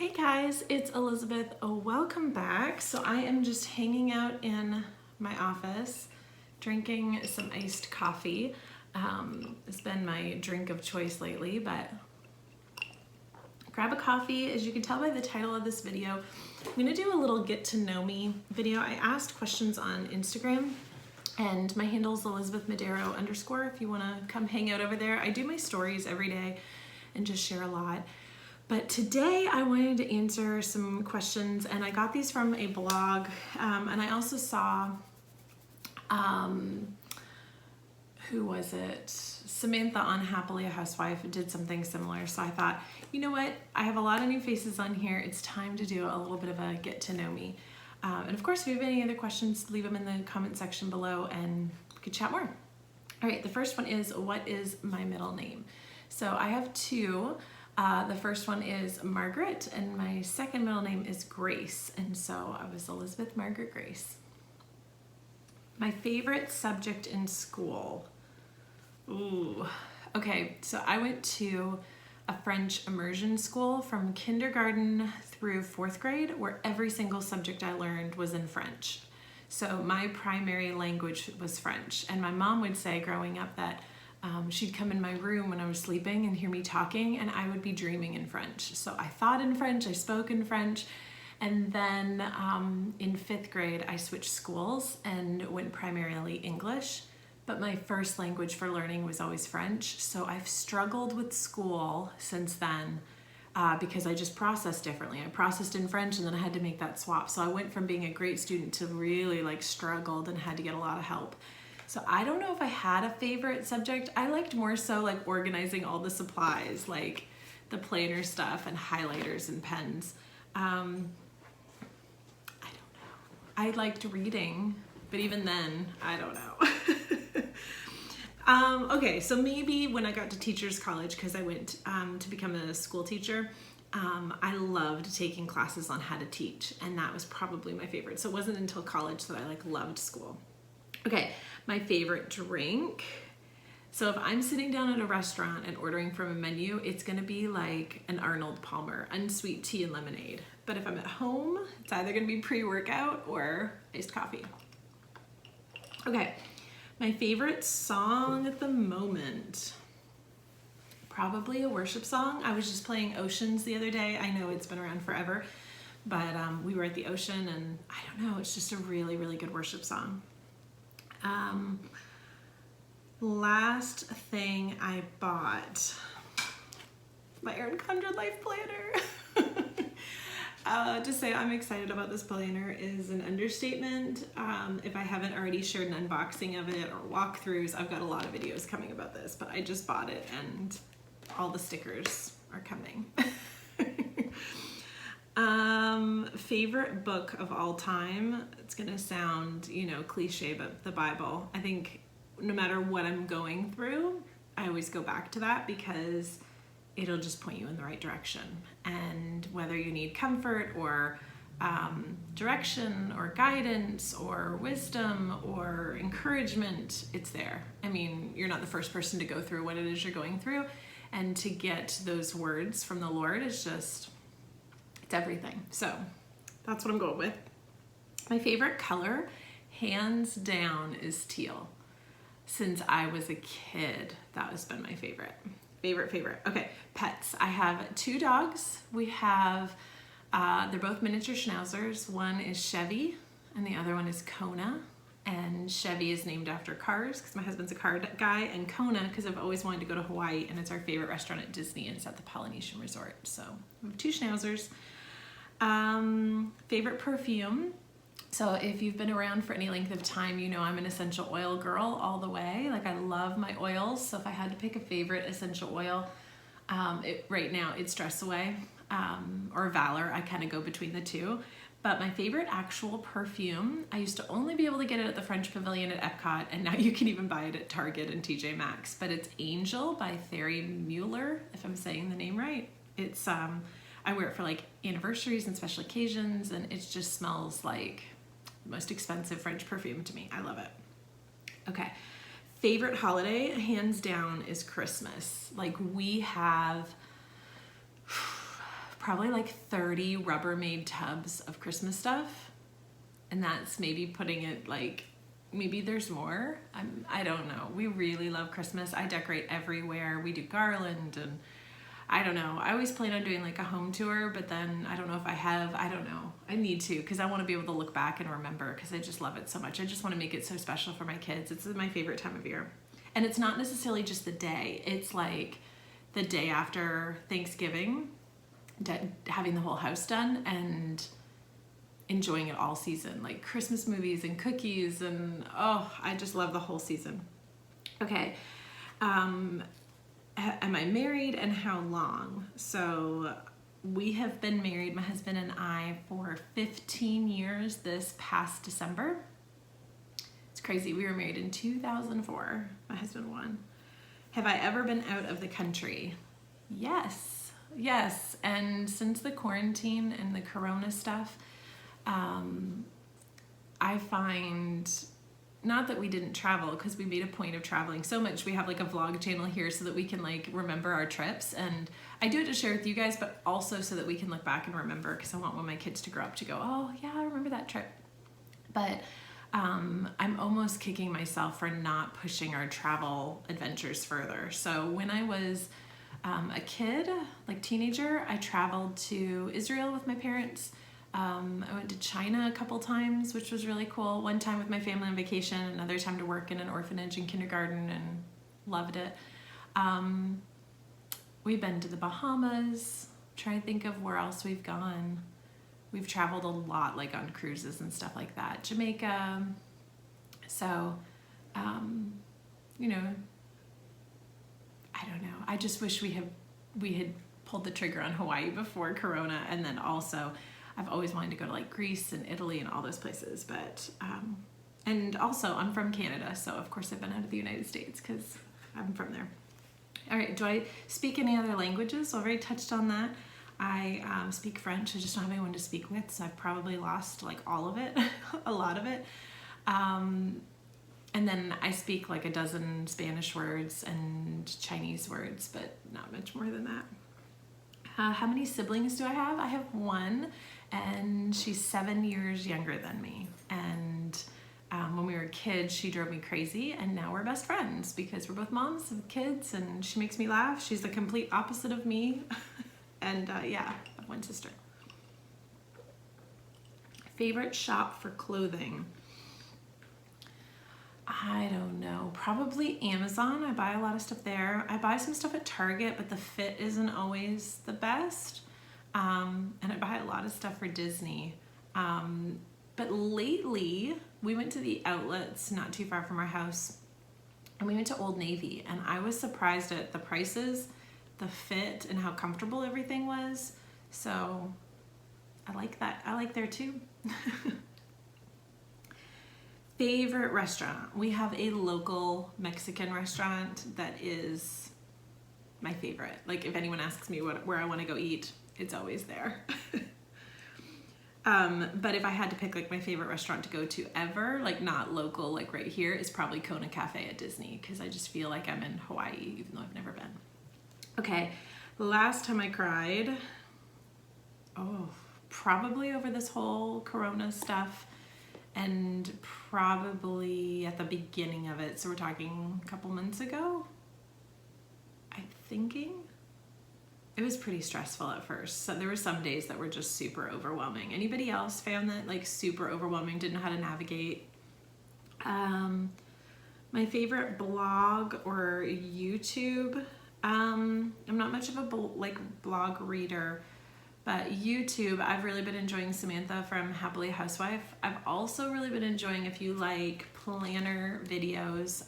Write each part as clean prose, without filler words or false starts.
Hey guys, it's Elizabeth. Welcome back. So I am just hanging out in my office, drinking some iced coffee. It's been my drink of choice lately, but grab a coffee. As you can tell by the title of this video, I'm gonna do a little get to know me video. I asked questions on Instagram and my handle is Elizabeth Medero _ if you wanna come hang out over there. I do my stories every day and just share a lot. But today I wanted to answer some questions, and I got these from a blog, and I also saw, who was it? Samantha on Happily a Housewife did something similar. So I thought, you know what? I have a lot of new faces on here. It's time to do a little bit of a get to know me. And of course, if you have any other questions, leave them in the comment section below and we could chat more. All right, the first one is, what is my middle name? So I have two. The first one is Margaret, and my second middle name is Grace, and so I was Elizabeth Margaret Grace. My favorite subject in school. Ooh, okay, so I went to a French immersion school from kindergarten through 4th grade, where every single subject I learned was in French. So my primary language was French, and my mom would say growing up that she'd come in my room when I was sleeping and hear me talking, and I would be dreaming in French. So I thought in French, I spoke in French, and then in 5th grade I switched schools and went primarily English, but my first language for learning was always French. So I've struggled with school since then because I just processed differently. I processed in French and then I had to make that swap. So I went from being a great student to really struggled and had to get a lot of help. So I don't know if I had a favorite subject. I liked more so organizing all the supplies, like the planner stuff and highlighters and pens. I don't know. I liked reading, but even then, I don't know. Okay, so maybe when I got to teacher's college, because I went to become a school teacher, I loved taking classes on how to teach, and that was probably my favorite. So it wasn't until college that I loved school. Okay, my favorite drink. So if I'm sitting down at a restaurant and ordering from a menu, it's gonna be like an Arnold Palmer, unsweet tea and lemonade. But if I'm at home, it's either gonna be pre-workout or iced coffee. Okay, my favorite song at the moment. Probably a worship song. I was just playing Oceans the other day. I know it's been around forever, but we were at the ocean and I don't know, it's just a really, really good worship song. Last thing I bought, my Erin Condren Life Planner. To say I'm excited about this planner is an understatement. If I haven't already shared an unboxing of it or walkthroughs, I've got a lot of videos coming about this, but I just bought it and all the stickers are coming. Favorite book of all time, it's gonna sound, cliche, but the Bible. I think no matter what I'm going through, I always go back to that because it'll just point you in the right direction. And whether you need comfort or direction or guidance or wisdom or encouragement, it's there. I mean, you're not the first person to go through what it is you're going through, and to get those words from the Lord is just, it's everything. So that's what I'm going with. My favorite color, hands down, is teal. Since I was a kid, that has been my favorite. Favorite. Okay, pets. I have 2 dogs. We have, they're both miniature schnauzers. One is Chevy and the other one is Kona. And Chevy is named after cars because my husband's a car guy, and Kona because I've always wanted to go to Hawaii and it's our favorite restaurant at Disney, and it's at the Polynesian Resort. So we have 2 schnauzers. Favorite perfume. So if you've been around for any length of time, you know I'm an essential oil girl all the way. I love my oils. So if I had to pick a favorite essential oil, right now it's Dress Away or Valor. I kind of go between the two. But my favorite actual perfume, I used to only be able to get it at the French Pavilion at Epcot, and now you can even buy it at Target and TJ Maxx. But it's Angel by Thierry Muller, if I'm saying the name right. It's I wear it for anniversaries and special occasions, and it just smells like the most expensive French perfume to me. I love it. Okay, favorite holiday, hands down, is Christmas. We have probably like 30 Rubbermaid tubs of Christmas stuff. And that's maybe putting it like, maybe there's more. I don't know. We really love Christmas. I decorate everywhere. We do garland, and I don't know. I always plan on doing like a home tour, but then I don't know if I don't know. I need to, because I want to be able to look back and remember, because I just love it so much. I just want to make it so special for my kids. It's my favorite time of year. And it's not necessarily just the day. It's like the day after Thanksgiving, having the whole house done and enjoying it all season, like Christmas movies and cookies, and oh, I just love the whole season. Okay, am I married and how long? So we have been married, my husband and I, for 15 years this past December. It's crazy. We were married in 2004. My husband won. Have I ever been out of the country? Yes. And since the quarantine and the corona stuff, I find, not that we didn't travel, because we made a point of traveling so much. We have like a vlog channel here so that we can like remember our trips, and I do it to share with you guys, but also so that we can look back and remember, because I want when my kids to grow up to go, oh yeah, I remember that trip. But I'm almost kicking myself for not pushing our travel adventures further. So when I was a kid, like teenager, I traveled to Israel with my parents. I went to China a couple times, which was really cool. One time with my family on vacation, another time to work in an orphanage and kindergarten, and loved it. We've been to the Bahamas. Trying to think of where else we've gone. We've traveled a lot, like on cruises and stuff like that. Jamaica. So, you know, I don't know. I just wish we had pulled the trigger on Hawaii before Corona, and then also I've always wanted to go to like Greece and Italy and all those places, but and also I'm from Canada, so of course I've been out of the United States because I'm from there. All right, do I speak any other languages? So I've already touched on that. I speak French. I just don't have anyone to speak with, so I've probably lost like all of it, a lot of it. And then I speak like a dozen Spanish words and Chinese words, but not much more than that. How many siblings do I have? I have one, and she's 7 years younger than me. And when we were kids, she drove me crazy, and now we're best friends because we're both moms of kids, and she makes me laugh. She's the complete opposite of me. And yeah, I have one sister. Favorite shop for clothing? I don't know, probably Amazon. I buy a lot of stuff there. I buy some stuff at Target, but the fit isn't always the best. And I buy a lot of stuff for Disney. But lately, we went to the outlets not too far from our house, and we went to Old Navy, and I was surprised at the prices, the fit, and how comfortable everything was. So I like that. I like there too. Favorite restaurant? We have a local Mexican restaurant that is my favorite. Like if anyone asks me where I want to go eat, it's always there. But if I had to pick like my favorite restaurant to go to ever, like not local, like right here, is probably Kona Cafe at Disney, because I just feel like I'm in Hawaii, even though I've never been. Okay, last time I cried, oh, probably over this whole Corona stuff, and probably at the beginning of it. So we're talking a couple months ago, I'm thinking. It was pretty stressful at first. So there were some days that were just super overwhelming. Anybody else found that like super overwhelming, didn't know how to navigate? My favorite blog or YouTube, I'm not much of a blog reader, but YouTube, I've really been enjoying Samantha from Happily Housewife. I've also really been enjoying, if you like planner videos,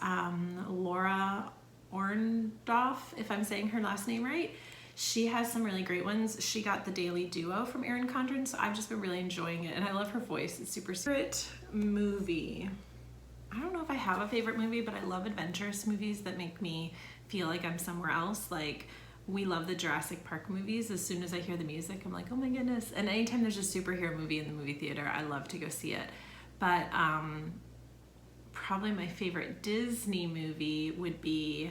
Laura Orndorff, if I'm saying her last name right. She has some really great ones. She got the Daily Duo from Erin Condren, so I've just been really enjoying it, and I love her voice. It's super favorite movie. I don't know if I have a favorite movie, but I love adventurous movies that make me feel like I'm somewhere else. Like, we love the Jurassic Park movies. As soon as I hear the music, I'm like, oh my goodness. And anytime there's a superhero movie in the movie theater, I love to go see it. But probably my favorite Disney movie would be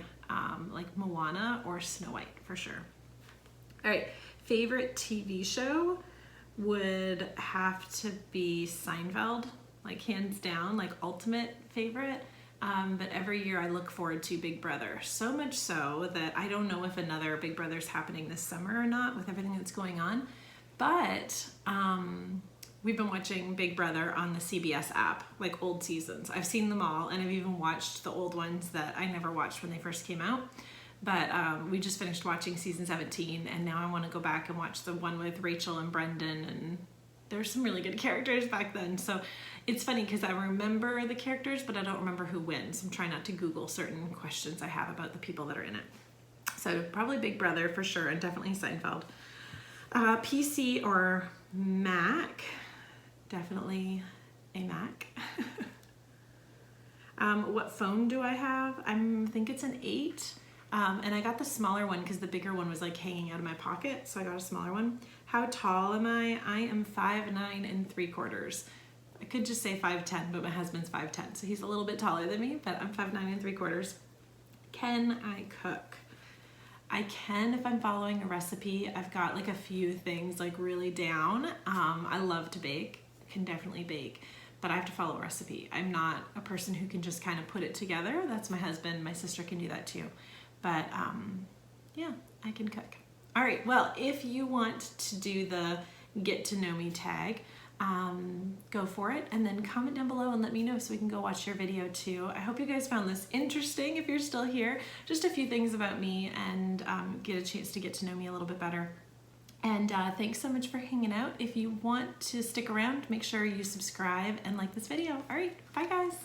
like Moana or Snow White, for sure. All right, favorite TV show would have to be Seinfeld, like hands down, like ultimate favorite. But every year I look forward to Big Brother, so much so that I don't know if another Big Brother's happening this summer or not with everything that's going on. But we've been watching Big Brother on the CBS app, like old seasons. I've seen them all, and I've even watched the old ones that I never watched when they first came out. But we just finished watching season 17, and now I want to go back and watch the one with Rachel and Brendan, and there's some really good characters back then. So it's funny because I remember the characters, but I don't remember who wins. I'm trying not to Google certain questions I have about the people that are in it. So probably Big Brother for sure, and definitely Seinfeld. PC or Mac, definitely a Mac. What phone do I have? I think it's an 8. And I got the smaller one because the bigger one was like hanging out of my pocket, so I got a smaller one. How tall am I? I am 5'9 3/4. I could just say 5'10, but my husband's 5'10, so he's a little bit taller than me, but I'm 5'9 3/4. Can I cook? I can if I'm following a recipe. I've got like a few things like really down. I love to bake, can definitely bake, but I have to follow a recipe. I'm not a person who can just kind of put it together. That's my husband. My sister can do that too. But yeah, I can cook. All right, well, if you want to do the get to know me tag, go for it, and then comment down below and let me know so we can go watch your video too. I hope you guys found this interesting if you're still here. Just a few things about me and get a chance to get to know me a little bit better. And thanks so much for hanging out. If you want to stick around, make sure you subscribe and like this video. All right, bye guys.